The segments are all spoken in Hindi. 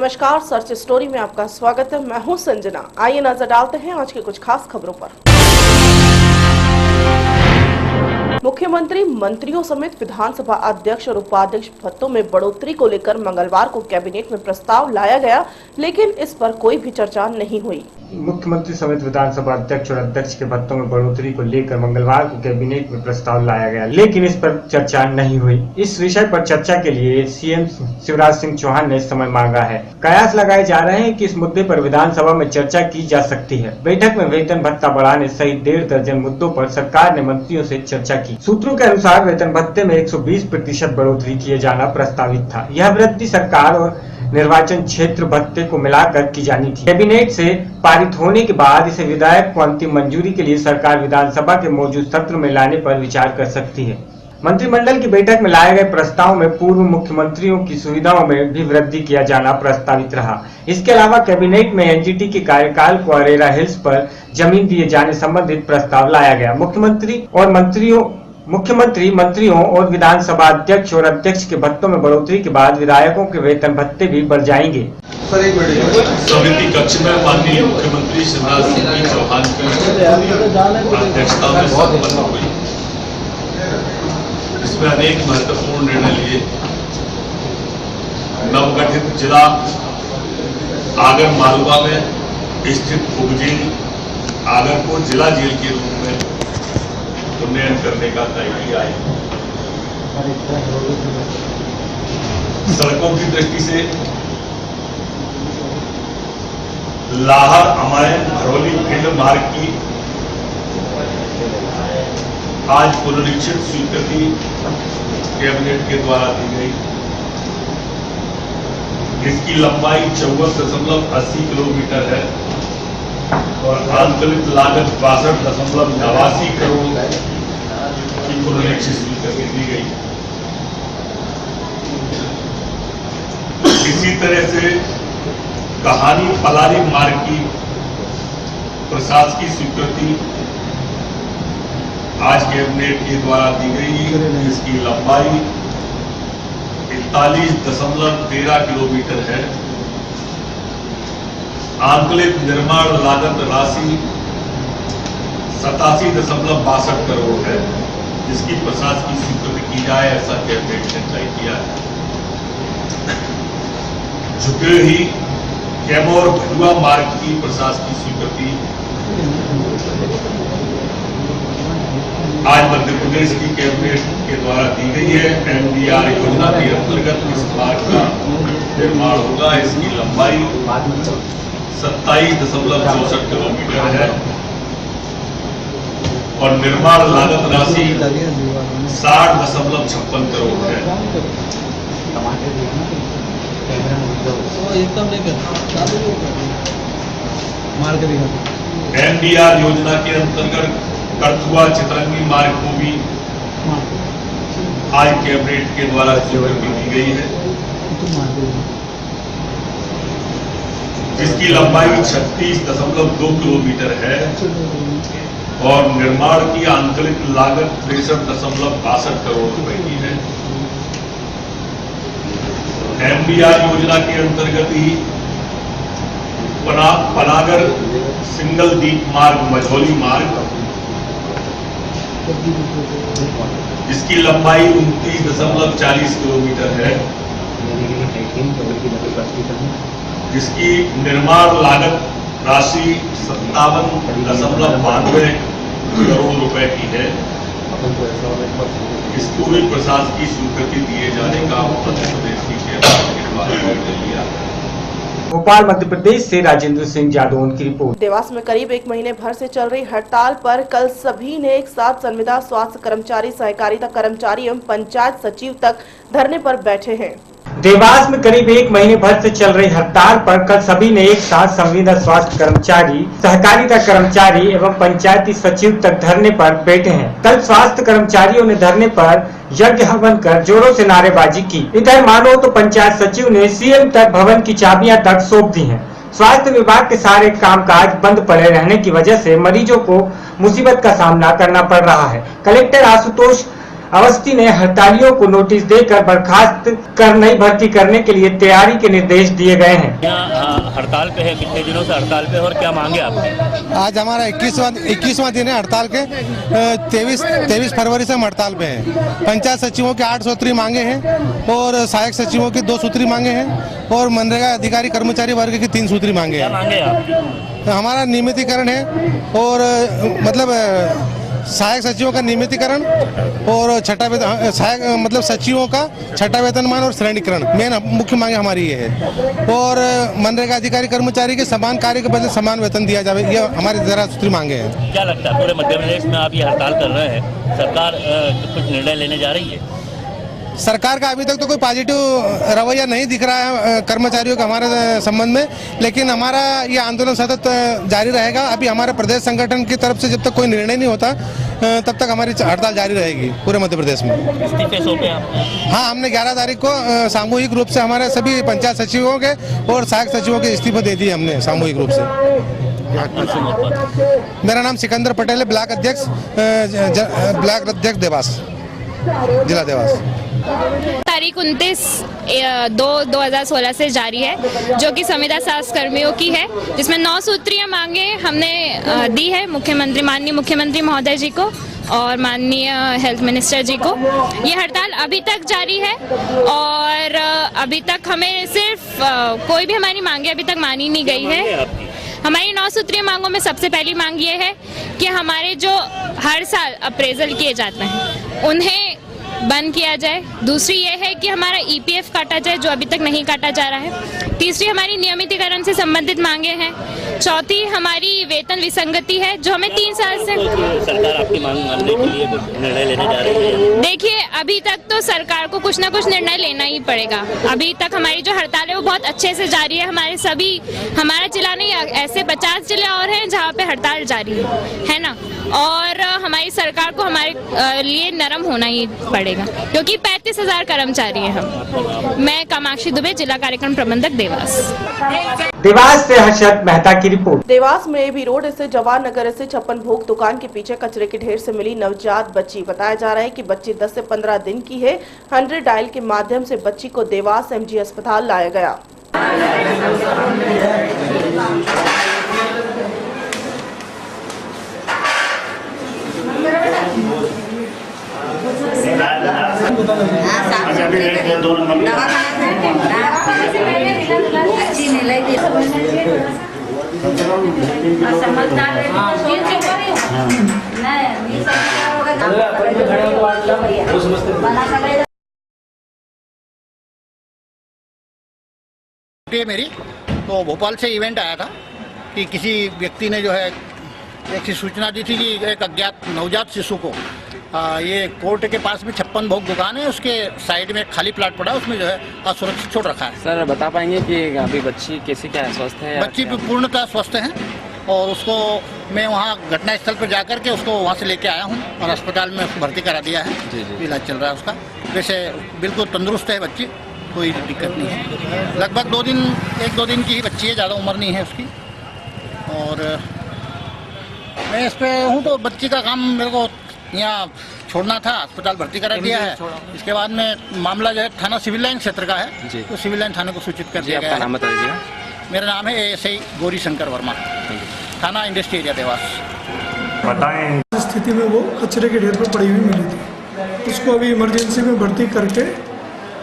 नमस्कार, सर्च स्टोरी में आपका स्वागत है। मैं हूं संजना। आइए नजर डालते हैं आज की कुछ खास खबरों पर। मुख्यमंत्री, मंत्रियों समेत विधानसभा अध्यक्ष और उपाध्यक्ष भत्तों में बढ़ोतरी को लेकर मंगलवार को कैबिनेट में प्रस्ताव लाया गया, लेकिन इस पर कोई भी चर्चा नहीं हुई। मुख्यमंत्री समेत विधानसभा अध्यक्ष और अध्यक्ष के भत्तों में बढ़ोतरी को लेकर मंगलवार को कैबिनेट में प्रस्ताव लाया गया, लेकिन इस पर चर्चा नहीं हुई। इस विषय पर चर्चा के लिए सीएम शिवराज सिंह चौहान ने समय मांगा है। कयास लगाए जा रहे हैं कि इस मुद्दे पर विधानसभा में चर्चा की जा सकती है। बैठक में वेतन भत्ता बढ़ाने सहित 1.5 दर्जन मुद्दों पर सरकार ने मंत्रियों से चर्चा की। सूत्रों के अनुसार वेतन भत्ते में 120% बढ़ोतरी किए जाना प्रस्तावित था। यह वृद्धि सरकार और निर्वाचन क्षेत्र भत्ते को मिलाकर की जानी थी। कैबिनेट से पारित होने के बाद इसे विधायक को अंतिम मंजूरी के लिए सरकार विधानसभा के मौजूद सत्र में लाने पर विचार कर सकती है। मंत्रिमंडल की बैठक में लाए गए प्रस्ताव में पूर्व मुख्यमंत्रियों की सुविधाओं में भी वृद्धि किया जाना प्रस्तावित रहा। इसके अलावा कैबिनेट में एनजीटी के कार्यकाल को अरेरा हिल्स पर जमीन दिए जाने संबंधित प्रस्ताव लाया गया। मुख्यमंत्री, मंत्रियों और विधानसभा अध्यक्ष और अध्यक्ष के भत्तों में बढ़ोतरी के बाद विधायकों के वेतन भत्ते भी बढ़ जाएंगे। समिति कक्ष में माननीय मुख्यमंत्री शिवराज सिंह चौहान की अध्यक्षता में संपन्न हुई। इसमें अनेक महत्वपूर्ण निर्णय लिए। नवगठित जिला आगर मालवा में स्थित उपजेल आगर को जिला जेल के रूप में उन्नयन करने का तय किया है। सड़कों की दृष्टि से लाहर अमायन भरौली फील्ड मार्ग की आज पुनरीक्षित स्वीकृति कैबिनेट के द्वारा दी गई। इसकी लंबाई 54.80 किलोमीटर है और आंकलित लागत 62.89 करोड़ की पुनरीक्षित स्वीकृति दी गई। इसी तरह से कहानी पलारी मार्ग की प्रशासकीय स्वीकृति आज कैबिनेट के द्वारा दी गई। इसकी लंबाई 41.13 किलोमीटर है। आंकलित निर्माण लागत राशि 87.62 करोड़ है, जिसकी प्रशासकीय स्वीकृति की जाए, ऐसा कैबिनेट ने तय किया है। झुके ही कैमोर भडुआ मार्ग की प्रशासकीय स्वीकृति आज मध्य प्रदेश की कैबिनेट के द्वारा दी गई है। एनडीआर योजना के अंतर्गत इस मार्ग का निर्माण होगा। इसकी लंबाई 27.64 किलोमीटर है और निर्माण लागत राशि 60.56 करोड़ है। एनडीआर योजना के अंतर्गत कठुआ चितरंगी मार्ग को भी आज कैबिनेट के द्वारा स्वीकृति दी गई है, जिसकी लंबाई 36.2 किलोमीटर है और निर्माण की आंकलित लागत 63.62 करोड़ रुपए की है। एमडीआर योजना के अंतर्गत ही पनागर सिंगल दीप मार्ग मझौली मार्ग, जिसकी लंबाई 29.40 किलोमीटर है, जिसकी निर्माण लागत राशि 57.92 करोड़ रुपए की है। इसको भी प्रशासकीय स्वीकृति दिए जाने का मध्य प्रदेश की कैबिनेट के द्वारा निर्णय लिया। भोपाल मध्य प्रदेश से राजेंद्र सिंह यादव की रिपोर्ट। देवास में करीब 1 महीने भर से चल रही हड़ताल पर कल सभी ने एक साथ संविदा, स्वास्थ्य कर्मचारी, सहकारिता कर्मचारी एवं पंचायत सचिव तक धरने पर बैठे हैं। देवास में करीब 1 महीने भर से चल रही हड़ताल पर कल सभी ने एक साथ संविदा, स्वास्थ्य कर्मचारी, सहकारिता कर्मचारी एवं पंचायती सचिव तक धरने पर बैठे हैं। कल स्वास्थ्य कर्मचारियों ने धरने पर यज्ञ हवन कर जोरों से नारेबाजी की। इधर मानो तो पंचायत सचिव ने सीएम तक भवन की चाबियां तक सौंप दी हैं। स्वास्थ्य विभाग के सारे कामकाज बंद पड़े रहने की वजह से मरीजों को मुसीबत का सामना करना पड़ रहा है। कलेक्टर आशुतोष अवस्थी ने हड़तालियों को नोटिस देकर बर्खास्त कर नई भर्ती करने के लिए तैयारी के निर्देश दिए गए हैं। यहाँ हड़ताल पे है, कितने दिनों से हड़ताल पे और क्या मांगे आपकी? आज हमारा 21वां दिन है हड़ताल के। 23 फरवरी से हम हड़ताल पे हैं। पंचायत सचिवों के 8 सूत्री मांगे हैं और सहायक सचिवों के 2 सूत्री मांगे हैं और मनरेगा अधिकारी कर्मचारी वर्ग की 3 सूत्री मांगे क्या हैं। मांगे आप? हमारा नियमितीकरण है और मतलब सहायक सचिवों का नियमितीकरण और छठा वेतन, सहायक मतलब सचिवों का छठा वेतनमान और श्रेणीकरण मेन मुख्य मांगे हमारी ये है। और मनरेगा अधिकारी कर्मचारी के समान कार्य के बदले समान वेतन दिया जाए, ये हमारी जरा सूत्री मांगे हैं। क्या लगता है पूरे मध्य प्रदेश में आप ये हड़ताल कर रहे हैं, सरकार कुछ निर्णय लेने जा रही है? सरकार का अभी तक तो कोई पॉजिटिव रवैया नहीं दिख रहा है कर्मचारियों का हमारे संबंध में, लेकिन हमारा ये आंदोलन सतत जारी रहेगा। अभी हमारे प्रदेश संगठन की तरफ से जब तक कोई निर्णय नहीं होता तब तक हमारी हड़ताल जारी रहेगी पूरे मध्य प्रदेश में। इस्तीफे सौंपे आपने? हाँ, हमने 11 तारीख को सामूहिक रूप से हमारे सभी पंचायत सचिवों के और सहायक सचिवों के इस्तीफे दे दिए हमने सामूहिक रूप से। मेरा नाम सिकंदर पटेल है, ब्लॉक अध्यक्ष देवास, जिला देवास। तारीख 29/2/2016 से जारी है, जो कि संविदा स्वास्थ्य कर्मियों की है, जिसमें 9 सूत्रीय मांगे हमने दी है मुख्यमंत्री, माननीय मुख्यमंत्री महोदय जी को और माननीय हेल्थ मिनिस्टर जी को। ये हड़ताल अभी तक जारी है और अभी तक हमें सिर्फ कोई भी हमारी मांगे अभी तक मानी नहीं गई है। हमारी 9 सूत्रीय मांगों में सबसे पहली मांग ये है कि हमारे जो हर साल अप्रेजल किए जाते हैं उन्हें बंद किया जाए। दूसरी ये है कि हमारा ईपीएफ काटा जाए, जो अभी तक नहीं काटा जा रहा है। तीसरी हमारी नियमितीकरण से संबंधित मांगे हैं। चौथी हमारी वेतन विसंगति है, जो हमें 3 साल से। सरकार आपकी मांग मानने के लिए कुछ निर्णय लेने जा रही है? देखिए, अभी तक तो सरकार को कुछ ना कुछ निर्णय लेना ही पड़ेगा। अभी तक हमारी जो हड़ताल है वो बहुत अच्छे से जारी है। हमारा जिला नहीं, ऐसे 50 जिले और हैं जहाँ पे हड़ताल जारी है ना। और हमारी सरकार को हमारे लिए नरम होना ही पड़ेगा, क्योंकि 35,000 कर्मचारी हैं हम। मैं कामाक्षी दुबे, जिला कार्यक्रम प्रबंधक देवास। देवास से हर्षद मेहता की रिपोर्ट। देवास में एबी रोड स्थित जवाहर नगर स्थित 56 भोग दुकान के पीछे कचरे के ढेर से मिली नवजात बच्ची। बताया जा रहा है कि बच्ची 10 से 15 दिन की है। 100 डायल के माध्यम से बच्ची को देवास एमजी अस्पताल लाया गया। मेरी तो भोपाल से इवेंट आया था कि किसी व्यक्ति ने जो है एक सूचना दी थी कि एक अज्ञात नवजात शिशु को ये कोर्ट के पास में 56 भोग दुकान है, उसके साइड में एक खाली प्लाट पड़ा, उसमें जो है असुरक्षित छोड़ रखा है। सर बता पाएंगे कि अभी बच्ची कैसी, क्या है, स्वस्थ है? बच्ची पूर्णतः स्वस्थ है और उसको मैं वहाँ घटनास्थल पर जाकर के उसको वहाँ से लेके आया हूँ और अस्पताल में भर्ती करा दिया है। इलाज चल रहा है उसका। वैसे बिल्कुल तंदुरुस्त है बच्ची, कोई दिक्कत नहीं है। लगभग 1-2 दिन की ही बच्ची है, ज़्यादा उम्र नहीं है उसकी। और मैं इस पर हूँ तो बच्ची का काम मेरे को यहाँ छोड़ना था, अस्पताल भर्ती करा दिया है। इसके बाद में मामला जो है थाना सिविल लाइन क्षेत्र का है, तो सिविल लाइन थाने को सूचित कर दिया गया है। नाम बताइएगा। मेरा नाम है एएसआई गौरी शंकर वर्मा, थाना इंडस्ट्री एरिया देवास। बताएं। स्थिति में वो कचरे के ढेर पर पड़ी हुई मिली थी। उसको अभी इमरजेंसी में भर्ती करके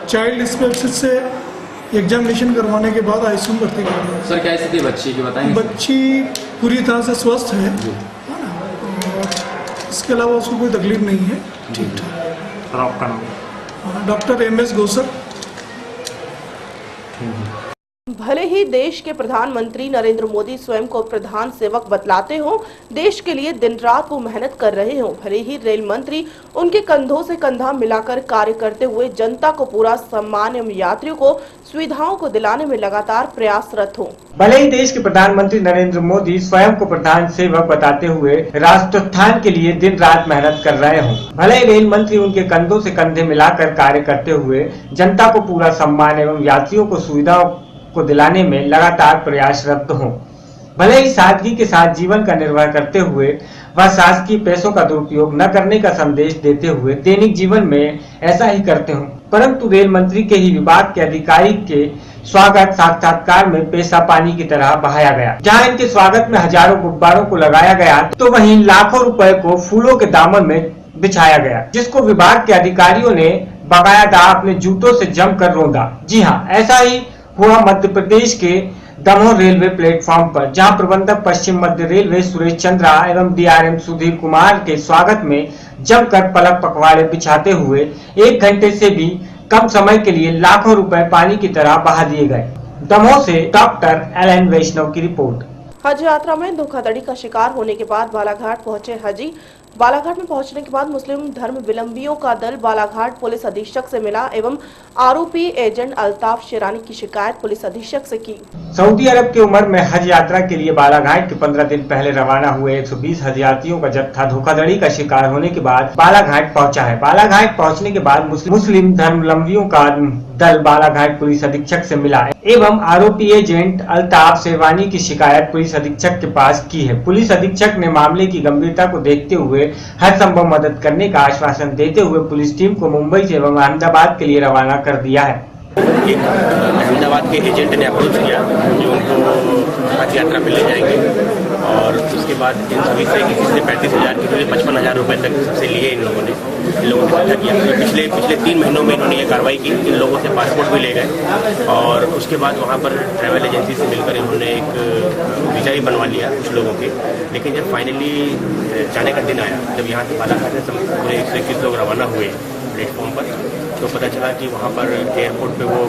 चाइल्ड स्पेशलिस्ट से एग्जामिनेशन करवाने के बाद आईसीयू में भर्ती कर दिया। सर क्या स्थिति बच्ची की बताएंगे? बच्ची पूरी तरह से स्वस्थ है ना, और इसके अलावा उसको कोई तकलीफ नहीं है, ठीक ठाक। और आपका नाम? Doctor MS गोसर। भले ही देश के प्रधानमंत्री नरेंद्र मोदी स्वयं को प्रधान सेवक बतलाते हो, देश के लिए दिन रात वो मेहनत कर रहे हो, भले ही रेल मंत्री उनके कंधों से कंधा मिलाकर कार्य करते हुए जनता को पूरा सम्मान एवं यात्रियों को सुविधाओं को दिलाने में लगातार प्रयासरत हो। भले ही देश के प्रधानमंत्री नरेंद्र मोदी स्वयं को प्रधान सेवक बताते हुए राष्ट्रोत्थान के लिए दिन रात मेहनत कर रहे हों, भले ही रेल मंत्री उनके कंधों से कंधे मिलाकर कार्य करते हुए जनता को पूरा सम्मान एवं यात्रियों को सुविधाओं को दिलाने में लगातार प्रयासरत हों, भले ही सादगी के साथ जीवन का निर्वाह करते हुए वह शासकीय पैसों का दुरुपयोग न करने का संदेश देते हुए दैनिक जीवन में ऐसा ही करते हों, परंतु रेल मंत्री के ही विभाग के अधिकारी के स्वागत साक्षात्कार में पैसा पानी की तरह बहाया गया। जहां इनके स्वागत में हजारों गुब्बारों को लगाया गया तो वहीं लाखों रुपए को फूलों के दामन में बिछाया गया, जिसको विभाग के अधिकारियों ने बाकायदा अपने जूतों से जमकर रौंदा। जी हाँ, ऐसा ही हुआ मध्य प्रदेश के दमोह रेलवे प्लेटफॉर्म पर, जहां प्रबंधक पश्चिम मध्य रेलवे सुरेश चंद्रा एवं डीआरएम सुधीर कुमार के स्वागत में जमकर पलक पखवाड़े बिछाते हुए 1 घंटे से भी कम समय के लिए लाखों रुपए पानी की तरह बहा दिए गए। दमोह से डॉक्टर एल.एन. वैष्णव की रिपोर्ट। हज यात्रा में धोखाधड़ी का शिकार होने के बाद बालाघाट पहुंचे हाजी। बालाघाट में पहुंचने के बाद मुस्लिम धर्मावलंबियों का दल बालाघाट पुलिस अधीक्षक से मिला एवं आरोपी एजेंट अल्ताफ शेरानी की शिकायत पुलिस अधीक्षक से की। सऊदी अरब की उम्र में हज यात्रा के लिए बालाघाट के 15 दिन पहले रवाना हुए 120 हज यात्रियों का जत्था धोखाधड़ी का शिकार होने के बाद बालाघाट पहुंचा है। बालाघाट पहुंचने के बाद मुस्लिम धर्मावलंबियों का दल बालाघाट पुलिस अधीक्षक से मिला एवं आरोपी एजेंट अल्ताफ शेरवानी की शिकायत पुलिस अधीक्षक के पास की है। पुलिस अधीक्षक ने मामले की गंभीरता को देखते हुए हर संभव मदद करने का आश्वासन देते हुए पुलिस टीम को मुंबई से एवं अहमदाबाद के लिए रवाना कर दिया है। अहमदाबाद के एजेंट ने अप्रोच किया जो उनको हज यात्रा पे ले जाएंगे और उसके बाद इन सभी से किसी से 35,000 किसी से 55,000 रुपए तक सबसे लिए इन लोगों ने धंधा किया। पिछले 3 महीनों में इन्होंने ये कार्रवाई की। इन लोगों से पासपोर्ट भी ले गए और उसके बाद वहाँ पर ट्रैवल एजेंसी से मिलकर इन्होंने एक वीज़ा भी बनवा लिया कुछ लोगों के। लेकिन जब फाइनली जाने का दिन आया, जब यहाँ से बालाघाट से पूरे 121 लोग रवाना हुए प्लेटफॉर्म पर, तो पता चला कि वहाँ पर एयरपोर्ट पे वो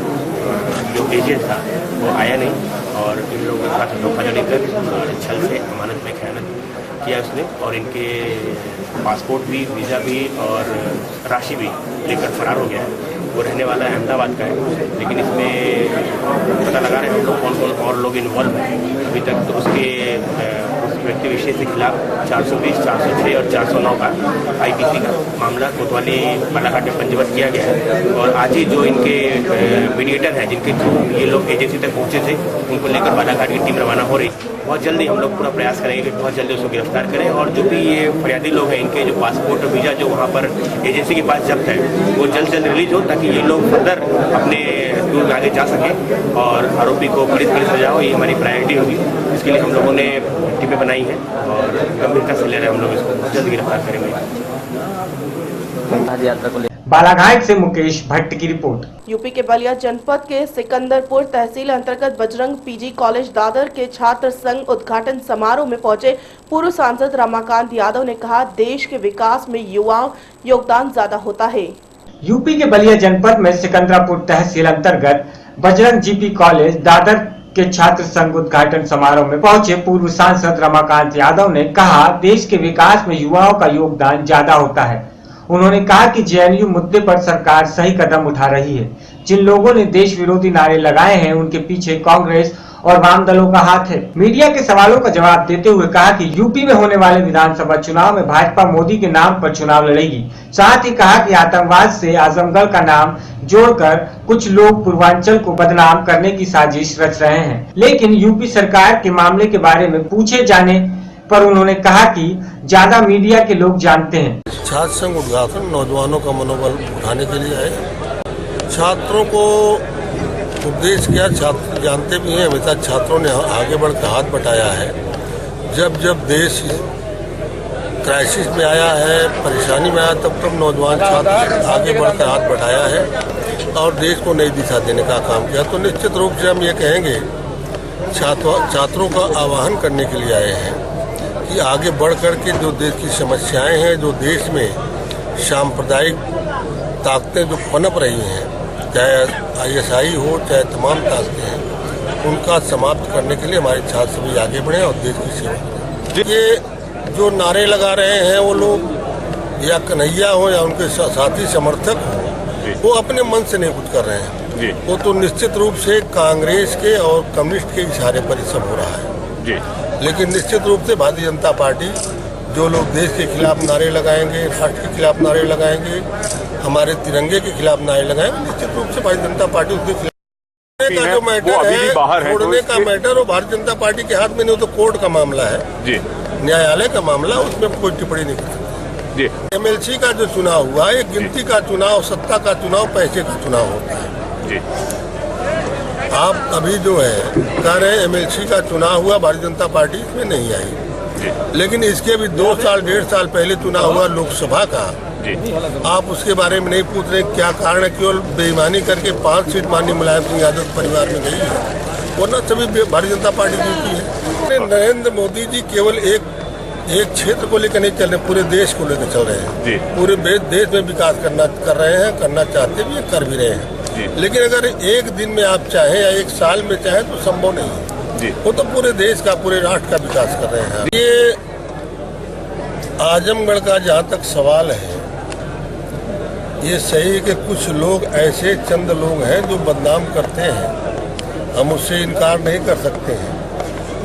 जो एजेंट था वो आया नहीं और इन लोगों के साथ धोखाधड़ी कर छल से अमानत में खयानत किया उसने और इनके पासपोर्ट भी, वीज़ा भी और राशि भी लेकर फरार हो गया है। वो रहने वाला है अहमदाबाद का है, लेकिन इसमें पता लगा रहे हैं हम लोग कौन कौन और लोग इन्वॉल्व हैं अभी तक। तो उसके उस व्यक्ति विशेष के खिलाफ 420, 406 और 409 का IPC का मामला कोतवाली बालाघाट में पंजीबद्ध किया गया है। और आज ही जो इनके मीडिएटर हैं जिनके थ्रू ये लोग एजेंसी तक पहुँचे थे, उनको लेकर बालाघाट की टीम रवाना हो रही। बहुत जल्दी हम लोग पूरा प्रयास करेंगे कि बहुत जल्दी उसको गिरफ्तार करें और जो भी ये फरियादी लोग हैं इनके जो पासपोर्ट और वीज़ा जो वहाँ पर एजेंसी के पास जब्त है वो जल्द से जल्द रिलीज हो, ताकि ये लोग फर्दर अपने टूर में आगे जा सकें और आरोपी को कड़ी से कड़ी सजा हो। ये हमारी प्रायोरिटी होगी। इसके लिए हम लोगों ने टीमें बनाई हैं और गंभीरता से ले रहे हैं हम लोग इसको जल्द गिरफ्तार करेंगे। बालाघाट से मुकेश भट्ट की रिपोर्ट। यूपी के बलिया जनपद के सिकंदरपुर तहसील अंतर्गत बजरंग PG कॉलेज दादर के छात्र संघ उद्घाटन समारोह में पहुंचे पूर्व सांसद रमाकांत यादव ने कहा, देश के विकास में युवाओं योगदान ज्यादा होता है। यूपी के बलिया जनपद में सिकंदरापुर तहसील अंतर्गत बजरंग GP कॉलेज दादर के छात्र संघ उद्घाटन समारोह में पहुंचे पूर्व सांसद रमाकांत यादव ने कहा, देश के विकास में युवाओं का योगदान ज्यादा होता है। उन्होंने कहा कि JNU मुद्दे पर सरकार सही कदम उठा रही है। जिन लोगों ने देश विरोधी नारे लगाए हैं उनके पीछे कांग्रेस और वाम दलों का हाथ है। मीडिया के सवालों का जवाब देते हुए कहा कि यूपी में होने वाले विधानसभा चुनाव में भाजपा मोदी के नाम पर चुनाव लड़ेगी। साथ ही कहा कि आतंकवाद से आजमगढ़ का नाम जोड़कर कुछ लोग पूर्वांचल को बदनाम करने की साजिश रच रहे हैं। लेकिन यूपी सरकार के मामले के बारे में पूछे जाने पर उन्होंने कहा कि ज्यादा मीडिया के लोग जानते हैं। छात्र संघ उद्घाटन नौजवानों का मनोबल उठाने के लिए है। छात्रों को उपदेश किया, छात्र जानते भी हैं। हमेशा छात्रों ने आगे बढ़कर हाथ बटाया है। जब जब देश क्राइसिस में आया है, परेशानी में आया, तब नौजवान छात्र आगे बढ़कर हाथ बढ़ाया है और देश को नई दिशा देने का काम किया। तो निश्चित रूप से हम ये कहेंगे, छात्रों का आह्वान करने के लिए आए हैं कि आगे बढ़ कर के जो देश की समस्याएं हैं, जो देश में सांप्रदायिक ताकतें जो पनप रही हैं, चाहे ISI हो चाहे तमाम ताकतें हैं, उनका समाप्त करने के लिए हमारे छात्र सभी आगे बढ़े और देश की सेवा करें। ये जो नारे लगा रहे हैं वो लोग या कन्हैया हो या उनके साथी समर्थक हो, वो अपने मन से नहीं कुछ कर रहे हैं। वो तो निश्चित रूप से कांग्रेस के और कम्युनिस्ट के इशारे पर ही सब हो रहा है। लेकिन निश्चित रूप से भारतीय जनता पार्टी जो लोग देश के खिलाफ नारे लगाएंगे, राष्ट्र के खिलाफ नारे लगाएंगे, हमारे तिरंगे के खिलाफ नारे लगाएंगे, निश्चित रूप से भारतीय जनता पार्टी उसके का जो मैटर है, छोड़ने का मैटर वो भारतीय जनता पार्टी के हाथ में नहीं, तो कोर्ट का मामला है जी, न्यायालय का मामला, उसमें कोई टिप्पणी नहीं कर सकते जी। MLC का जो चुनाव हुआ, एक गिनती का चुनाव, सत्ता का चुनाव, पैसे का चुनाव होता है जी। आप अभी जो है कह रहे हैं MLC का चुनाव हुआ, भारतीय जनता पार्टी इसमें नहीं आई, लेकिन इसके भी 2 साल 1.5 साल पहले चुनाव हुआ लोकसभा का, आप उसके बारे में नहीं पूछ रहे क्या कारण है? केवल बेईमानी करके 5 सीट माननीय मुलायम सिंह यादव परिवार में गई है, वरना सभी भारतीय जनता पार्टी जीती है। नरेंद्र मोदी जी केवल एक क्षेत्र को लेकर नहीं चल रहे, पूरे देश को लेकर चल रहे हैं, पूरे देश में विकास कर रहे हैं, करना चाहते भी कर भी रहे हैं। लेकिन अगर एक दिन में आप चाहें या 1 साल में चाहें तो संभव नहीं है, वो तो पूरे देश का, पूरे राष्ट्र का विकास कर रहे हैं। ये आजमगढ़ का जहाँ तक सवाल है, ये सही है कि कुछ लोग ऐसे चंद लोग हैं जो बदनाम करते हैं, हम उससे इनकार नहीं कर सकते हैं,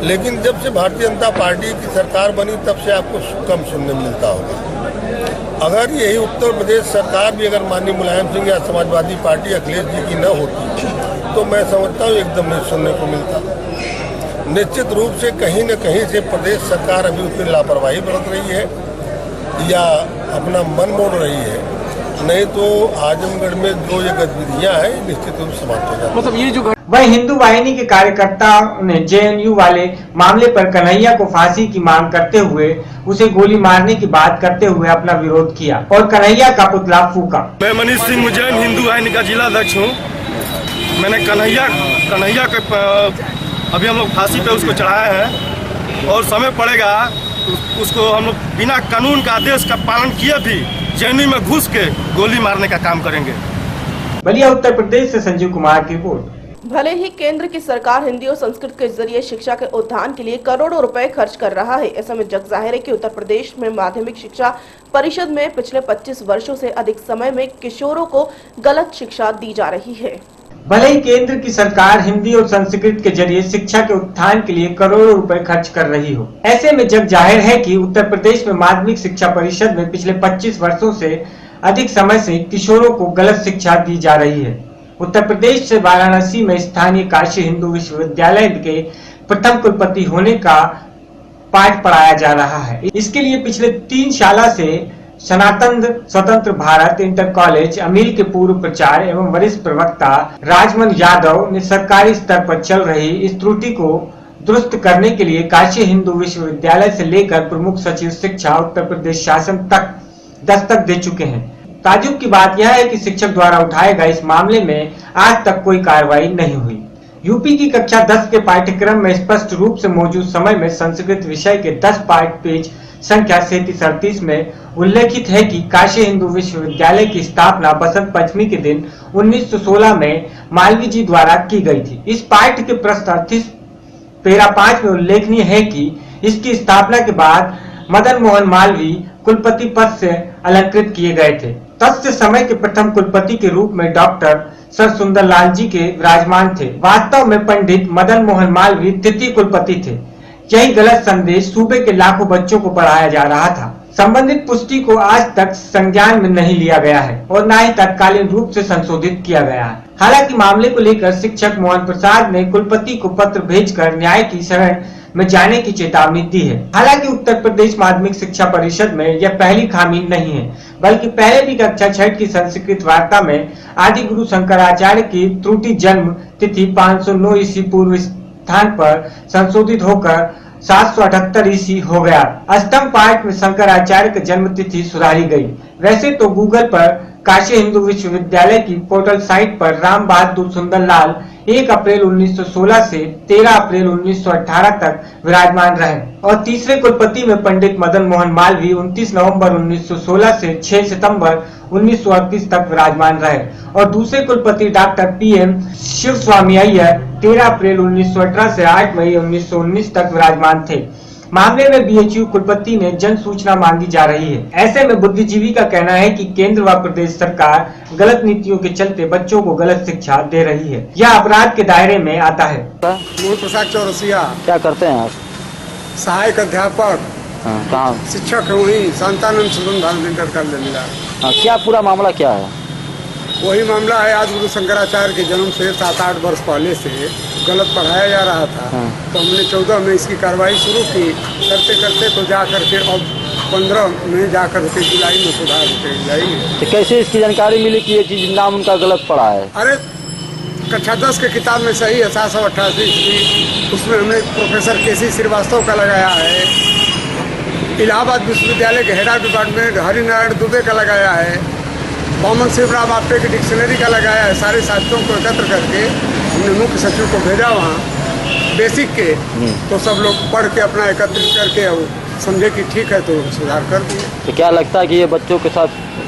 लेकिन जब से भारतीय जनता पार्टी की सरकार बनी तब से आपको कम सुनने मिलता होगा। अगर यही उत्तर प्रदेश सरकार भी अगर माननीय मुलायम सिंह या समाजवादी पार्टी अखिलेश जी की न होती तो मैं समझता हूँ एकदम नहीं सुनने को मिलता। निश्चित रूप से कहीं न कहीं से प्रदेश सरकार अभी उसमें लापरवाही बरत रही है या अपना मन मोड़ रही है, नहीं तो आजमगढ़ में जो ये गतिविधियां हैं निश्चित रूप से समाप्त हो जाती। मतलब ये जो वही हिंदू वाहिनी के कार्यकर्ताओं ने JNU वाले मामले पर कन्हैया को फांसी की मांग करते हुए उसे गोली मारने की बात करते हुए अपना विरोध किया और कन्हैया का पुतला फूका। मैं मनीष सिंह मुजैन हिंदू वाहिनी का जिला अध्यक्ष हूँ। मैंने कन्हैया के अभी हम लोग फांसी पे उसको चढ़ाया है और समय पड़ेगा उसको हम लोग बिना कानून का आदेश का पालन किए भी JNU में घुस के गोली मारने का काम करेंगे। बलिया उत्तर प्रदेश से संजीव कुमार की रिपोर्ट। भले ही केंद्र की सरकार हिंदी और संस्कृत के जरिए शिक्षा के उत्थान के लिए करोड़ों रुपए खर्च कर रहा है, ऐसे में जग जाहिर है कि उत्तर प्रदेश में माध्यमिक शिक्षा परिषद में पिछले 25 वर्षों से अधिक समय में किशोरों को गलत शिक्षा दी जा रही है। भले ही केंद्र की सरकार हिंदी और संस्कृत के जरिए शिक्षा के उत्थान के लिए करोड़ों रुपए खर्च कर रही हो, ऐसे में जग जाहिर है कि उत्तर प्रदेश में माध्यमिक शिक्षा परिषद में पिछले 25 वर्षों से अधिक समय से किशोरों को गलत शिक्षा दी जा रही है। उत्तर प्रदेश से वाराणसी में स्थानीय काशी हिंदू विश्वविद्यालय के प्रथम कुलपति होने का पाठ पढ़ाया जा रहा है। इसके लिए पिछले 3 साल से सनातन स्वतंत्र भारत इंटर कॉलेज अमील के पूर्व प्रचार एवं वरिष्ठ प्रवक्ता राजमन यादव ने सरकारी स्तर पर चल रही इस त्रुटि को दुरुस्त करने के लिए काशी हिंदू विश्वविद्यालय से लेकर प्रमुख सचिव शिक्षा उत्तर प्रदेश शासन तक दस्तक दे चुके हैं। ताज्जुब की बात यह है कि शिक्षक द्वारा उठाए गए इस मामले में आज तक कोई कार्रवाई नहीं हुई। यूपी की कक्षा 10 के पाठ्यक्रम में स्पष्ट रूप से मौजूद समय में संस्कृत विषय के 10 पाठ पेज संख्या 37-38 में उल्लेखित है कि काशी हिंदू विश्वविद्यालय की स्थापना बसंत पंचमी के दिन 1916 में मालवीय जी द्वारा की गई थी। इस पाठ्य के प्रश्नार्थी पैरा 5 में उल्लेखनीय है कि इसकी स्थापना के बाद मदन मोहन मालवीय कुलपति पद से अलंकृत किए गए थे। तत्स्य समय के प्रथम कुलपति के रूप में डॉक्टर सर सुंदरलाल जी के विराजमान थे। वास्तव में पंडित मदन मोहन मालवीय तृतीय कुलपति थे। यही गलत संदेश सूबे के लाखों बच्चों को पढ़ाया जा रहा था। संबंधित पुष्टि को आज तक संज्ञान में नहीं लिया गया है और न ही तत्कालीन रूप से संशोधित किया गया है। हालांकि मामले को लेकर शिक्षक मोहन प्रसाद ने कुलपति को पत्र भेजकर न्याय की शरण में जाने की चेतावनी दी है। हालांकि उत्तर प्रदेश माध्यमिक शिक्षा परिषद में यह पहली खामी नहीं है, बल्कि पहले भी कक्षा 6 की संस्कृत वार्ता में आदि गुरु शंकराचार्य की त्रुटि जन्म तिथि 509 ईस्वी पूर्व स्थान पर संशोधित होकर 778 ईस्वी हो गया। अष्टम पाठ में शंकराचार्य की जन्म तिथि सुधारी गई। वैसे तो गूगल पर काशी हिंदू विश्वविद्यालय की पोर्टल साइट पर राम बहादुर सुंदरलाल 1 अप्रैल 1916 से 13 अप्रैल 1918 तक विराजमान रहे और तीसरे कुलपति में पंडित मदन मोहन मालवीय 29 नवंबर 1916 से 6 सितंबर 1938 तक विराजमान रहे और दूसरे कुलपति डॉक्टर PM शिव स्वामी अय्यर 13 अप्रैल 1918 से 8 मई 1919 तक विराजमान थे। मामले में BHU कुलपति ने जन सूचना मांगी जा रही है। ऐसे में बुद्धिजीवी का कहना है कि केंद्र व प्रदेश सरकार गलत नीतियों के चलते बच्चों को गलत शिक्षा दे रही है। यह अपराध के दायरे में आता है। प्रसाद चौरसिया। क्या करते हैं आप? सहायक अध्यापक। कहाँ? शिक्षक है वही संतानंद सदन भारत इंटर कॉलेज मिला। क्या पूरा मामला क्या है? वही मामला है। आज गुरु शंकराचार्य के जन्म से 7-8 वर्ष पहले से गलत पढ़ाया जा रहा था। तो हमने 14 में इसकी कार्रवाई शुरू की, करते करते तो जा करके अब 15 में जा करके जुलाई में सुधार होते जाएंगे। तो कैसे इसकी जानकारी मिली कि ये चीज नाम उनका गलत पड़ा है? अरे कक्षा 10 के किताब में सही है 788 ईस्वी, उसमें हमने प्रोफेसर केसी श्रीवास्तव का लगाया है। इलाहाबाद विश्वविद्यालय के हेडा डिपार्टमेंट हरिनारायण दुबे का लगाया है। मोहम्मद शिवराम आपटे की डिक्शनरी का लगाया है। सारे साहित्यों को एकत्र करके हमने मुख्य सचिव को भेजा वहाँ बेसिक के, तो सब लोग पढ़ के अपना एकत्रित करके और समझे कि ठीक है तो सुधार कर दिए। तो क्या लगता है कि ये बच्चों के साथ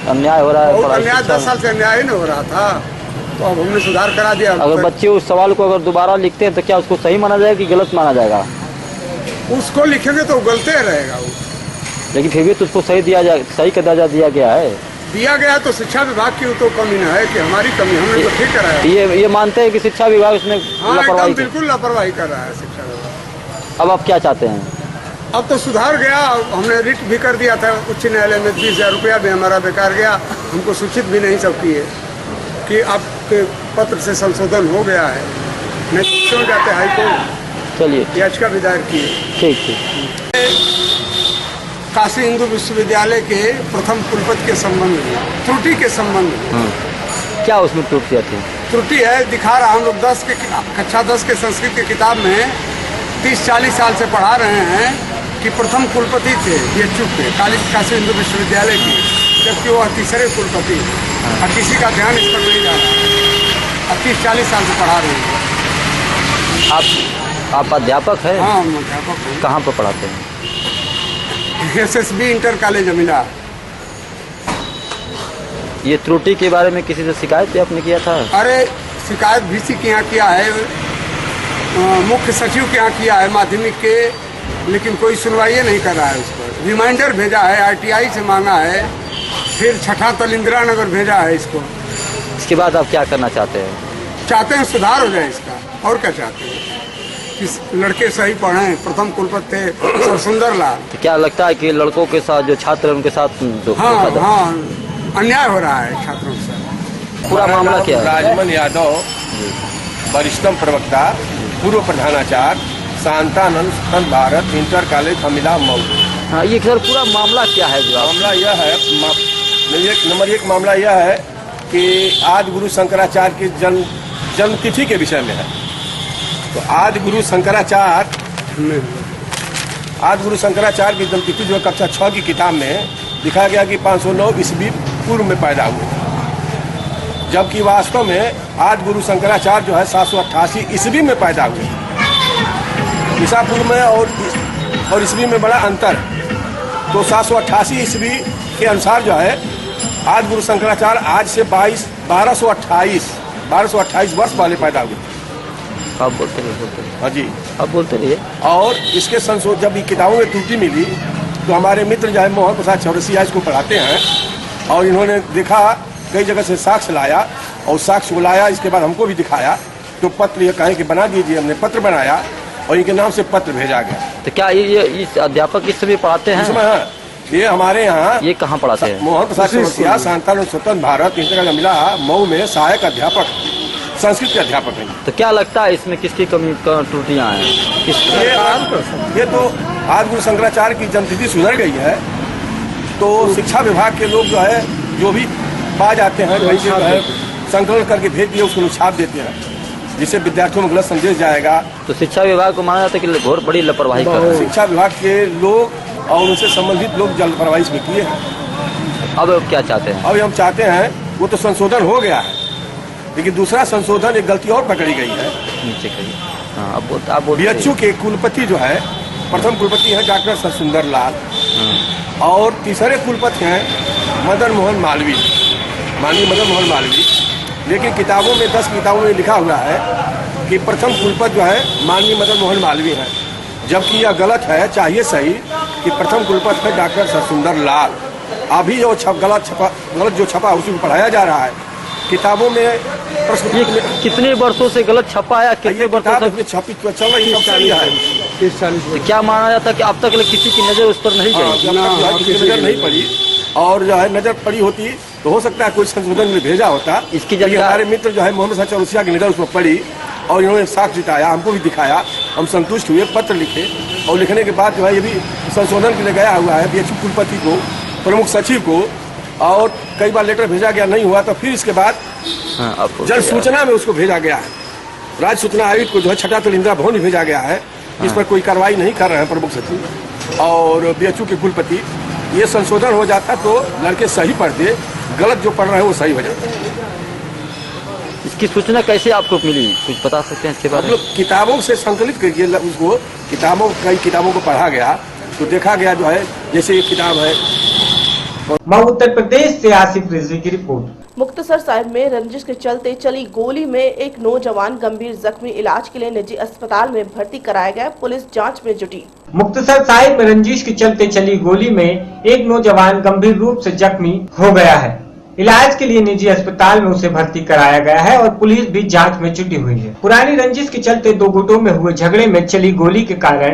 अन्याय हो रहा है? बहुत अन्याय, 10 साल से अन्याय नहीं हो रहा था, तो अब हमने सुधार करा दिया। अगर बच्चे उस सवाल को अगर दोबारा लिखते हैं तो क्या उसको सही माना जाएगा कि गलत माना जाएगा? उसको लिखेंगे तो गलते रहेगा वो, लेकिन फिर भी तो उसको सही का दर्जा दिया गया है। दिया गया तो शिक्षा विभाग की तो कमी न है कि हमारी कमी, हमने तो ठीक कराया। ये मानते हैं कि शिक्षा विभाग उसमें लापरवाही, बिल्कुल लापरवाही कर रहा है शिक्षा विभाग। अब आप क्या चाहते हैं? अब तो सुधार गया, हमने रिट भी कर दिया था उच्च न्यायालय में। 20,000 रुपया भी हमारा बेकार गया, हमको सूचित भी नहीं सब किए कि आपके पत्र से संशोधन हो गया है, नहीं क्यों जाते हाईकोर्ट। चलिए, याचिका भी दायर की। ठीक। काशी हिंदू विश्वविद्यालय के प्रथम कुलपति के संबंध में, त्रुटि के संबंध में। क्या उसमें त्रुटियाँ थी? त्रुटि है, दिखा रहा हम लोग कक्षा 10 के संस्कृत की किताब में 30-40 साल से पढ़ा रहे हैं कि प्रथम कुलपति थे BHU के काशी हिंदू विश्वविद्यालय के, जबकि वह तीसरे कुलपति, और किसी का ध्यान इस पर नहीं जा रहा। अब 30-40 साल से पढ़ा रहे हैं। आप अध्यापक हैं? हाँ, हम अध्यापक हैं। कहाँ पर पढ़ाते हैं? SSB inter college Amila. ये त्रुटि के बारे में किसी से शिकायत भी आपने किया था? अरे शिकायत VC के यहाँ किया है, मुख्य सचिव के यहाँ किया है माध्यमिक के, लेकिन कोई सुनवाई नहीं कर रहा है उस पर। रिमाइंडर भेजा है, RTI से मांगा है, फिर छठा तल इंदिरा नगर भेजा है इसको। इसके बाद आप क्या करना चाहते हैं? चाहते हैं सुधार हो जाए इसका, और क्या चाहते हैं कि लड़के सही पढ़ें। प्रथम कुलपति थे सर सुंदर लाल। तो क्या लगता है कि लड़कों के साथ जो छात्र उनके साथ हाँ अन्याय हो रहा है छात्रों के साथ? पूरा मामला क्या है? राजमन यादव, वरिष्ठतम प्रवक्ता, पूर्व प्रधानाचार्य, शांतानंद स्वतंत्र भारत इंटर कॉलेज अमिला मऊ। हाँ, ये सर पूरा मामला क्या है? जो मामला यह है, नंबर 1 मामला यह है कि आज गुरु शंकराचार्य की जन्म तिथि के विषय में है। तो आज गुरु शंकराचार्य की जन्म तिथि जो कक्षा 6 की किताब में दिखा गया कि 509 ईस्वी पूर्व में पैदा हुए, जबकि वास्तव में आज गुरु शंकराचार्य जो है 788 ईस्वी में पैदा हुए। ईसा पूर्व में और ईस्वी में बड़ा अंतर। तो 788 ईस्वी के अनुसार जो है आज गुरु शंकराचार्य आज से 1228 वर्ष पहले पैदा हुए। आप बोलते रहिए। हाँ जी, आप बोलते रहिए। और इसके संशोधन जब किताबों में त्रुटि मिली तो हमारे मित्र जो है मोहन प्रसाद चौरसिया इसको पढ़ाते हैं, और इन्होंने देखा कई जगह से साक्ष्य लाया, और साक्ष्य को लाया इसके बाद हमको भी दिखाया। तो पत्र ये कहें कि बना दीजिए, हमने पत्र बनाया और इनके नाम से पत्र भेजा गया। तो क्या ये अध्यापक इस समय पढ़ाते हैं? इसमें हाँ, ये हमारे यहाँ। ये कहाँ पढ़ाते हैं? मोहन प्रसाद चौरसिया, शांतानंद स्वतंत्र भारत इंटर कॉलेज अमिला मऊ में सहायक अध्यापक, संस्कृत के अध्यापक हैं। तो क्या लगता है इसमें किसकी कमी त्रुटियाँ हैं? ये तो आज गुरु शंकराचार्य की जन्मतिथि सुधर गई है, तो शिक्षा विभाग के लोग जो है जो भी पा जाते हैं वही जो है संकलन करके भेज दिए, उसको छाप देते हैं, जिससे विद्यार्थियों में गलत संदेश जाएगा। तो शिक्षा विभाग को माना जाता है कि बहुत बड़ी लापरवाही कर रहे हैं। शिक्षा विभाग के लोग और उनसे संबंधित लोग लापरवाही इसमें किए हैं। अब क्या चाहते हैं? अब हम चाहते हैं, वो तो संशोधन हो गया है, लेकिन दूसरा संशोधन एक गलती और पकड़ी गई है। नीचे कहिए। हाँ, आप बोल। BHU के कुलपति जो है, प्रथम कुलपति है डॉक्टर सर सुंदर लाल, और तीसरे कुलपति हैं मदन मोहन मालवीय, माननीय मदन मोहन मालवीय। लेकिन किताबों में 10 किताबों में लिखा हुआ है कि प्रथम कुलपति जो है माननीय मदन मोहन मालवीय है, जबकि यह गलत है। चाहिए सही कि प्रथम कुलपति है डॉक्टर सर सुंदर लाल। अभी जो गलत जो छपा उसी को पढ़ाया जा रहा है किताबों में। कितने वर्षों से गलत छपा है? कितने वर्षों से छपी चल रही है? 30-40। क्या माना जाता है कि अब तक किसी की नजर उस पर नहीं गई? नजर नहीं पड़ी, और जो है नजर पड़ी होती तो हो सकता है कोई संशोधन में भेजा होता। इसकी तो ये हमारे मित्र जो है मोहम्मद हसन चौरसिया की निगाह उसमें पड़ी और इन्होंने साक्ष्य जुटाया, हमको भी दिखाया, हम संतुष्ट हुए, पत्र लिखे और लिखने के बाद जो है ये भी संशोधन के लिए गया हुआ है बीएचयू कुलपति को, प्रमुख सचिव को, और कई बार लेटर भेजा गया, नहीं हुआ तो फिर इसके बाद जन सूचना में उसको भेजा गया है। राज्य सूचना आयुक्त को जो है छठा इंदिरा भवन में भेजा गया है। इस पर कोई कार्रवाई नहीं कर रहे हैं प्रमुख सचिव और बीएचयू के कुलपति। ये संशोधन हो जाता तो लड़के सही पढ़ते, गलत जो पढ़ रहे हैं वो सही हो जाता। इसकी सूचना कैसे आपको मिली, कुछ बता सकते हैं इसके बारे में? मतलब किताबों से संकलित करके उसको कई किताबों को पढ़ा गया तो देखा गया जो है जैसे ये किताब है। मऊ उत्तर प्रदेश से आसिफ रिजवी की रिपोर्ट। मुक्तसर साहिब में रंजिश के चलते चली गोली में एक नौजवान गंभीर जख्मी, इलाज के लिए निजी अस्पताल में भर्ती कराया गया। पुलिस जांच में जुटी। मुक्तसर साहिब में रंजिश के चलते चली गोली में एक नौजवान गंभीर रूप से जख्मी हो गया है। इलाज के लिए निजी अस्पताल में उसे भर्ती कराया गया है और पुलिस भी जांच में जुटी हुई है। पुरानी रंजिश के चलते दो गुटों में हुए झगड़े में चली गोली के कारण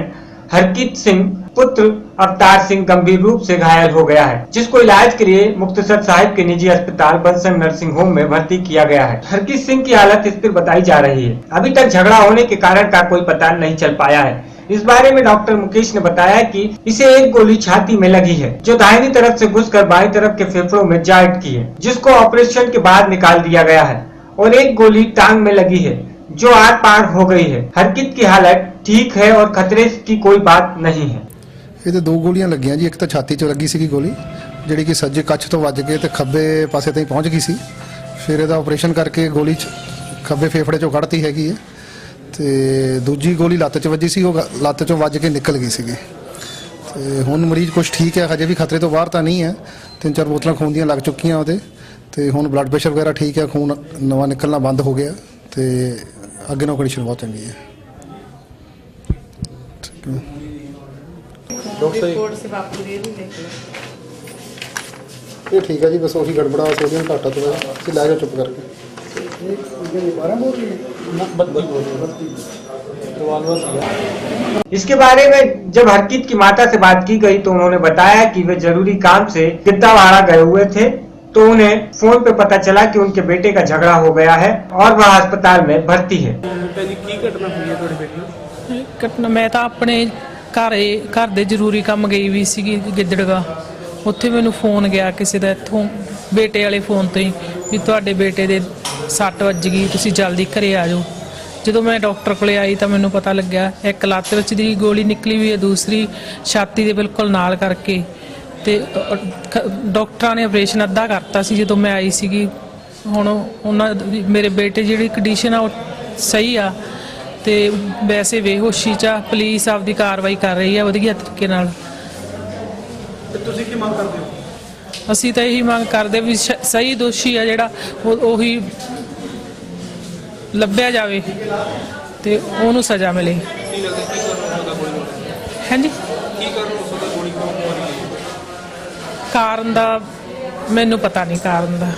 हरकीत सिंह पुत्र अवतार सिंह गंभीर रूप से घायल हो गया है, जिसको इलाज के लिए मुक्तसर साहिब के निजी अस्पताल बंसल नर्सिंग होम में भर्ती किया गया है। हरकीत सिंह की हालत स्थिर बताई जा रही है। अभी तक झगड़ा होने के कारण का कोई पता नहीं चल पाया है। इस बारे में डॉक्टर मुकेश ने बताया कि इसे एक गोली छाती में लगी है, जो दाहिनी तरफ से घुसकर बाईं तरफ के फेफड़ों में जा अटकी है, जिसको ऑपरेशन के बाद निकाल दिया गया है, और एक गोली टांग में लगी है, जो आर पार हो गई है। हरकीत की हालत ठीक है और खतरे की कोई बात नहीं है। ਇਹ ਦੋ ਗੋਲੀਆਂ ਲੱਗੀਆਂ ਜੀ, ਇੱਕ ਤਾਂ ਛਾਤੀ 'ਚ ਲੱਗੀ ਸੀਗੀ ਗੋਲੀ ਜਿਹੜੀ ਕਿ ਸੱਜੇ ਕੱਛ ਤੋਂ ਵੱਜ ਕੇ ਤੇ ਖੱਬੇ ਪਾਸੇ ਤਾਈਂ ਪਹੁੰਚ ਗਈ ਸੀ। ਫਿਰ ਇਹਦਾ ਆਪਰੇਸ਼ਨ ਕਰਕੇ ਗੋਲੀ ਖੱਬੇ ਫੇਫੜੇ 'ਚੋਂ ਕੱਢਤੀ ਹੈਗੀ ਹੈ ਤੇ ਦੂਜੀ ਗੋਲੀ ਲੱਤ 'ਚ ਵੱਜੀ ਸੀ, ਉਹ ਲੱਤ 'ਚੋਂ ਵੱਜ ਕੇ ਨਿਕਲ ਗਈ ਸੀਗੀ ਤੇ ਹੁਣ ਮਰੀਜ਼ ਕੁਝ ਠੀਕ ਹੈ, ਹਜੇ ਵੀ ਖਤਰੇ ਤੋਂ ਬਾਹਰ ਤਾਂ ਨਹੀਂ ਹੈ। 3-4 ਬੋਤਲਾਂ ਖੂਨ ਦੀਆਂ ਲੱਗ ਚੁੱਕੀਆਂ ਉਹਦੇ ਤੇ ਹੁਣ ਬਲੱਡ ਪ੍ਰੈਸ਼ਰ ਵਗੈਰਾ ਠੀਕ ਹੈ, ਖੂਨ ਨਵਾਂ ਨਿਕਲਣਾ ਬੰਦ ਹੋ ਗਿਆ ਤੇ ਅੱਗੇ ਨਾਲੋਂ ਕੰਡੀਸ਼ਨ ਬਹੁਤ ਚੰਗੀ ਹੈ। ये ठीक है जी, बस वही गड़बड़ा सोडियम घाटा तो है, लै जाओ चुप करके। इसके बारे में जब हरकीत की माता से बात की गई तो उन्होंने बताया कि वे जरूरी काम से गिद्दावाड़ा गए हुए थे, तो उन्हें फोन पे पता चला कि उनके बेटे का झगड़ा हो गया है और वह अस्पताल में भर्ती है। घटना मैं तो अपने घर दे जरूरी काम गई भी सी गिद्दड़गा, उत्थे मैनू फोन गया किसी का इत्थों बेटे वाले फोन तो ही भी तुहाडे बेटे दे सट वज गई, तुसीं जल्दी घरे आ जाओ। जो मैं डॉक्टर कोले आई तो मैनू पता लग्या एक लत्त विच दी गोली निकली हुई है, दूसरी छाती दे बिल्कुल नाल करके ते डॉक्टरां ने ऑपरेशन अद्धा करता सी जो मैं आई सीगी। हुण उन्हां मेरे बेटे जिहड़ी कंडीशन आ वो सही आ ते वैसे बेहोशी च पुलिस आपदी कार्रवाई कर रही है वधिया तरीके नाल। असीं तां यही मंग करदे भी सही दोषी है जिहड़ा ओही ਲੱਭਿਆ ਜਾਵੇ ਤੇ ਉਹਨੂੰ ਸਜ਼ਾ ਮਿਲੇ। ਹਾਂਜੀ ਕਾਰਨ ਦਾ ਮੈਨੂੰ ਪਤਾ नहीं कारण ਦਾ।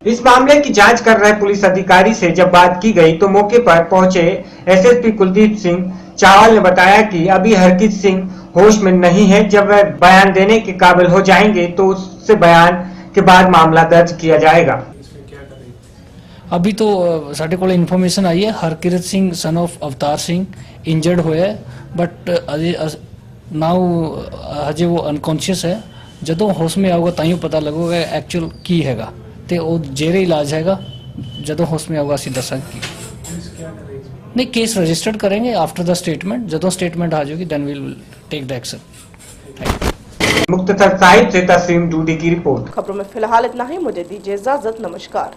इस मामले की जांच कर रहे पुलिस अधिकारी से जब बात की गई तो मौके पर पहुंचे एसएसपी कुलदीप सिंह चावल ने बताया कि अभी हरकीत सिंह होश में नहीं है, जब वह बयान देने के काबिल हो जाएंगे तो उससे बयान के बाद मामला दर्ज किया जाएगा। अभी तो साढ़े को इन्फॉर्मेशन आई है Harkirat Singh son of Avtar Singh injured होया है, बट नाउ हजे वो अनकॉन्शियस है। जदों होश में आऊगा ताइयों पता लगेगा एक्चुअल की हैगा ते वो जेरे इलाज हैगा। जदों होश में आऊगा असीं दसांगे नहीं, केस रजिस्टर्ड करेंगे आफ्टर द स्टेटमेंट। जदों स्टेटमेंट आ जाएगी then we will take the action. Muktsar Sahib से तस्लीम डूडी की रिपोर्ट। खबरों में फिलहाल इतना ही, मुझे दीजिए इजाजत, नमस्कार।